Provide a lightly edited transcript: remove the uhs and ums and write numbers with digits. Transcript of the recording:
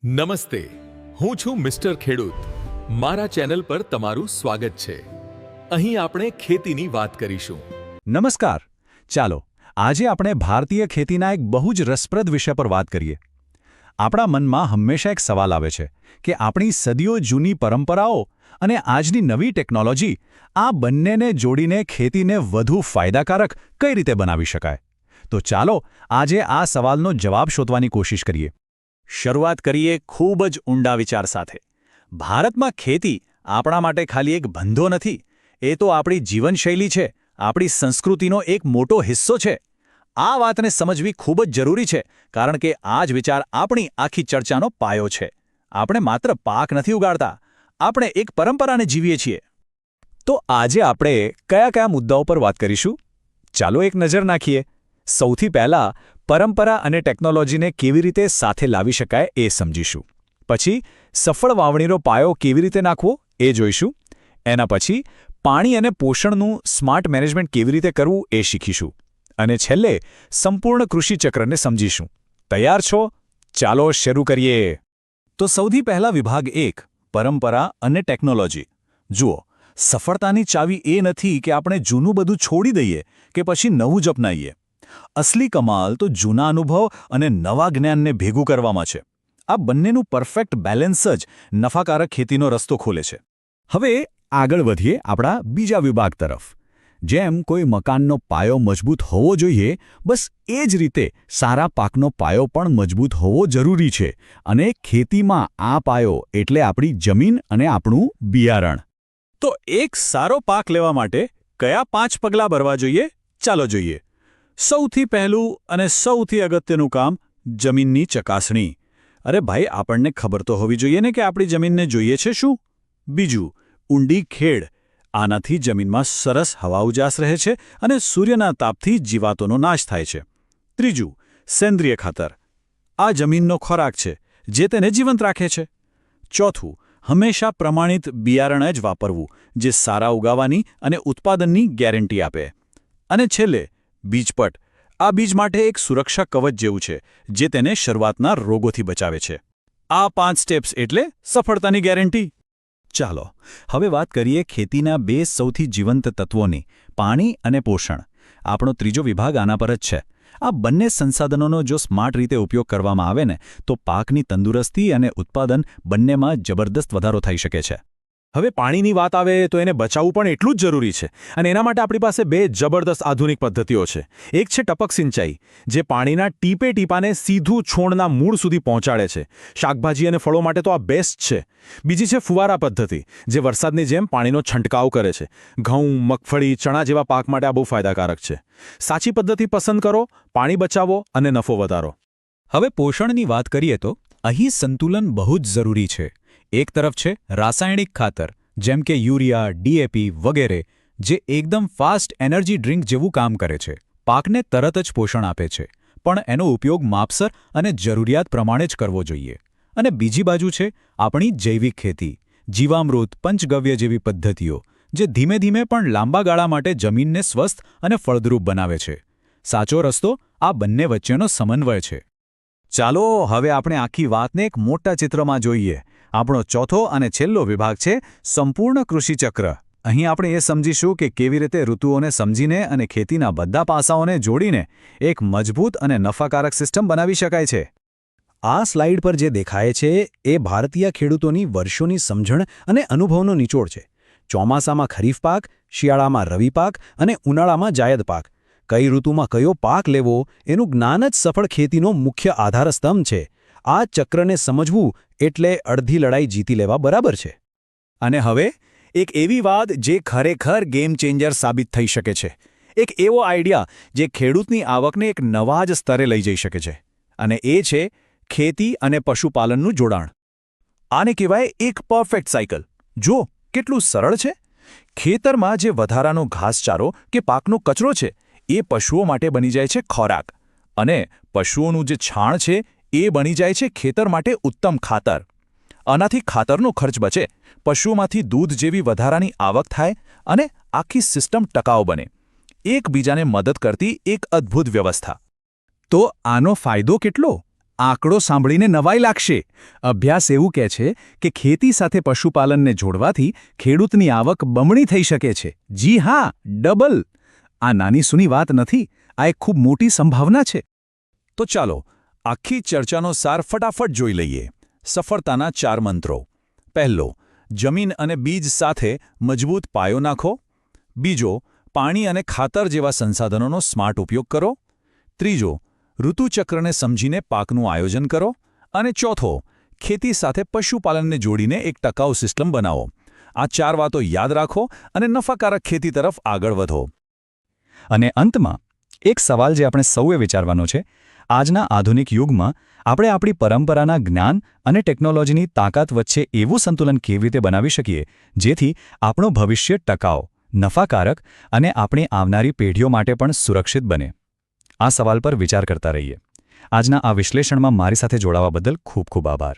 નમસ્તે, હું છું મિસ્ટર ખેડૂત. મારા ચેનલ પર તમારું સ્વાગત છે. અહીં આપણે ખેતીની વાત કરીશું. નમસ્કાર. ચાલો આજે આપણે ભારતીય ખેતીના એક બહુ જ રસપ્રદ વિષય પર વાત કરીએ. આપણા મનમાં હંમેશા એક સવાલ આવે છે કે આપણી સદીઓ જૂની પરંપરાઓ અને આજની નવી ટેકનોલોજી આ બંનેને જોડીને ખેતીને વધુ ફાયદાકારક કઈ રીતે બનાવી શકાય. તો ચાલો આજે આ સવાલનો જવાબ શોધવાની કોશિશ કરીએ. શરૂઆત કરીએ ખૂબ જ ઊંડા વિચાર સાથે. ભારતમાં ખેતી આપણા માટે ખાલી એક ધંધો નથી, એ તો આપણી જીવનશૈલી છે, આપણી સંસ્કૃતિનો એક મોટો હિસ્સો છે. આ વાતને સમજવી ખૂબ જ જરૂરી છે, કારણ કે આ જ વિચાર આપણી આખી ચર્ચાનો પાયો છે. આપણે માત્ર પાક નથી ઉગાડતા, આપણે એક પરંપરાને જીવીએ છીએ. તો આજે આપણે કયા કયા મુદ્દાઓ પર વાત કરીશું? ચાલો એક નજર નાખીએ. સૌથી પહેલાં પરંપરા અને ટેકનોલોજીને કેવી રીતે સાથે લાવી શકાય એ સમજીશું. પછી સફળ વાવણીનો પાયો કેવી રીતે નાખવો એ જોઈશું. એના પછી પાણી અને પોષણનું સ્માર્ટ મેનેજમેન્ટ કેવી રીતે કરવું એ શીખીશું. અને છેલ્લે સંપૂર્ણ કૃષિ ચક્રને સમજીશું. તૈયાર છો? ચાલો શરૂ કરીએ. તો સૌથી પહેલા વિભાગ 1 પરંપરા અને ટેકનોલોજી. જુઓ, સફળતાની ચાવી એ નથી કે આપણે જૂનું બધું છોડી દઈએ કે પછી નવું જ અપનાવીએ. અસલી કમાલ તો જૂના અનુભવ અને નવા જ્ઞાનને ભેગું કરવામાં છે. આ બંનેનું પરફેક્ટ બેલેન્સ જ નફાકારક ખેતીનો રસ્તો ખોલે છે. હવે આગળ વધીએ આપણા બીજા વિભાગ તરફ. જેમ કોઈ મકાનનો પાયો મજબૂત હોવો જોઈએ, બસ એ જ રીતે સારા પાકનો પાયો પણ મજબૂત હોવો જરૂરી છે. અને ખેતીમાં આ પાયો એટલે આપણી જમીન અને આપણું બિયારણ. તો એક સારો પાક લેવા માટે કયા 5 પગલાં ભરવા જોઈએ? ચાલો જોઈએ. સૌથી પહેલું અને સૌથી અગત્યનું કામ જમીનની ચકાસણી. અરે ભાઈ, આપણને ખબર તો હોવી જોઈએ ને કે આપણી જમીનને જોઈએ છે શું? બીજું, ઊંડી ખેડ. આનાથી જમીનમાં સરસ હવા ઉજાસ રહે છે અને સૂર્યના તાપથી જીવાતોનો નાશ થાય છે. ત્રીજું, સેન્દ્રિય ખાતર. આ જમીનનો ખોરાક છે જે તેને જીવંત રાખે છે. ચોથું, હંમેશા પ્રમાણિત બિયારણ જ વાપરવું, જે સારા ઉગાવાની અને ઉત્પાદનની ગેરંટી આપે. અને છેલ્લે બીજપટ. આ બીજ માટે એક સુરક્ષા કવચ જેવું છે જે તેને શરૂઆતના રોગોથી બચાવે છે. આ 5 સ્ટેપ્સ એટલે સફળતાની ગેરંટી. ચાલો હવે વાત કરીએ ખેતીના 2 સૌથી જીવંત તત્વોની, પાણી અને પોષણ. આપણો ત્રીજો વિભાગ આના પર જ છે. આ બંને સંસાધનોનો જો સ્માર્ટ રીતે ઉપયોગ કરવામાં આવે ને, તો પાકની તંદુરસ્તી અને ઉત્પાદન બંનેમાં જબરદસ્ત વધારો થઈ શકે છે. હવે પાણીની વાત આવે તો એને બચાવવું પણ એટલું જ જરૂરી છે. અને એના માટે આપણી પાસે 2 જબરદસ્ત આધુનિક પદ્ધતિઓ છે. એક છે ટપક સિંચાઈ, જે પાણીના ટીપે ટીપાને સીધું છોડના મૂળ સુધી પહોંચાડે છે. શાકભાજી અને ફળો માટે તો આ બેસ્ટ છે. બીજી છે ફુવારા પદ્ધતિ, જે વરસાદની જેમ પાણીનો છંટકાવ કરે છે. ઘઉં, મગફળી, ચણા જેવા પાક માટે આ બહુ ફાયદાકારક છે. સાચી પદ્ધતિ પસંદ કરો, પાણી બચાવો અને નફો વધારો. હવે પોષણની વાત કરીએ તો અહીં સંતુલન બહુ જ જરૂરી છે. એક તરફ છે રાસાયણિક ખાતર, જેમ કે યુરિયા, ડીએપી વગેરે, જે એકદમ ફાસ્ટ એનર્જી ડ્રિંક જેવું કામ કરે છે. પાકને તરત જ પોષણ આપે છે, પણ એનો ઉપયોગ માપસર અને જરૂરિયાત પ્રમાણે જ કરવો જોઈએ. અને બીજી બાજુ છે આપણી જૈવિક ખેતી, જીવામૃત, પંચગવ્ય જેવી પદ્ધતિઓ, જે ધીમે ધીમે પણ લાંબા ગાળા માટે જમીનને સ્વસ્થ અને ફળદ્રુપ બનાવે છે. સાચો રસ્તો આ બંને વચ્ચેનો સમન્વય છે. ચાલો હવે આપણે આખી વાતને એક મોટા ચિત્રમાં જોઈએ. આપણો ચોથો અને છેલ્લો વિભાગ છે સંપૂર્ણ કૃષિ ચક્ર. અહીં આપણે એ સમજીશું કે કેવી રીતે ઋતુઓને સમજીને અને ખેતીના બધા પાસાઓને જોડીને એક મજબૂત અને નફાકારક સિસ્ટમ બનાવી શકાય છે. આ સ્લાઇડ પર જે દેખાય છે એ ભારતીય ખેડૂતોની વર્ષોની સમજણ અને અનુભવનો નિચોડ છે. ચોમાસામાં ખરીફ પાક, શિયાળામાં રવિ પાક અને ઉનાળામાં જાયદ પાક. કઈ ઋતુમાં કયો પાક લેવો એનું જ્ઞાન જ સફળ ખેતીનો મુખ્ય આધારસ્તંભ છે. આ ચક્રને સમજવું એટલે અડધી લડાઈ જીતી લેવા બરાબર છે. અને હવે એક એવી વાત જે ખરેખર ગેમ ચેન્જર સાબિત થઈ શકે છે. એક એવો આઈડિયા જે ખેડૂતની આવકને એક નવા જ સ્તરે લઈ જઈ શકે છે. અને એ છે ખેતી અને પશુપાલનનું જોડાણ. આને કહેવાય એક પરફેક્ટ સાયકલ. જો કેટલું સરળ છે. ખેતરમાં જે વધારાનો ઘાસચારો કે પાકનો કચરો છે, એ પશુઓ માટે બની જાય છે ખોરાક. અને પશુઓનું જે છાણ છે એ બની જાય છે ખેતર માટે ઉત્તમ ખાતર. આનાથી ખાતરનો ખર્ચ બચે, પશુઓમાંથી દૂધ જેવી વધારાની આવક થાય અને આખી સિસ્ટમ ટકાઉ બને. એકબીજાને મદદ કરતી એક અદ્ભુત વ્યવસ્થા. તો આનો ફાયદો કેટલો? આંકડો સાંભળીને નવાઈ લાગશે. અભ્યાસ એવું કહે છે કે ખેતી સાથે પશુપાલનને જોડવાથી ખેડૂતની આવક બમણી થઈ શકે છે. જી હા, ડબલ. આ નાની સૂની વાત નથી, આ એક ખૂબ મોટી સંભાવના છે. તો ચાલો આખી ચર્ચાનો સાર ફટાફટ જોઈ લઈએ. સફળતાના 4 મંત્રો. પહેલો, જમીન અને બીજ સાથે મજબૂત પાયો નાખો. બીજો, પાણી અને ખાતર જેવા સંસાધનોનો સ્માર્ટ ઉપયોગ કરો. ત્રીજો, ઋતુચક્રને સમજીને પાકનું આયોજન કરો. અને ચોથો, ખેતી સાથે પશુપાલનને જોડીને એક ટકાઉ સિસ્ટમ બનાવો. આ 4 વાતો યાદ રાખો અને નફાકારક ખેતી તરફ આગળ વધો. અને અંતમાં એક સવાલ જે આપણે સૌએ વિચારવાનો છે, આજના આધુનિક યુગમાં આપણે આપણી પરંપરાના જ્ઞાન અને ટેકનોલોજીની તાકાત વચ્ચે એવું સંતુલન કેવી રીતે બનાવી શકીએ જેથી આપણો ભવિષ્ય ટકાઉ, નફાકારક અને આપણી આવનારી પેઢીઓ માટે પણ સુરક્ષિત બને. આ સવાલ પર વિચાર કરતા રહીએ. આજના આ વિશ્લેષણમાં મારી સાથે જોડાવા બદલ ખૂબ ખૂબ આભાર.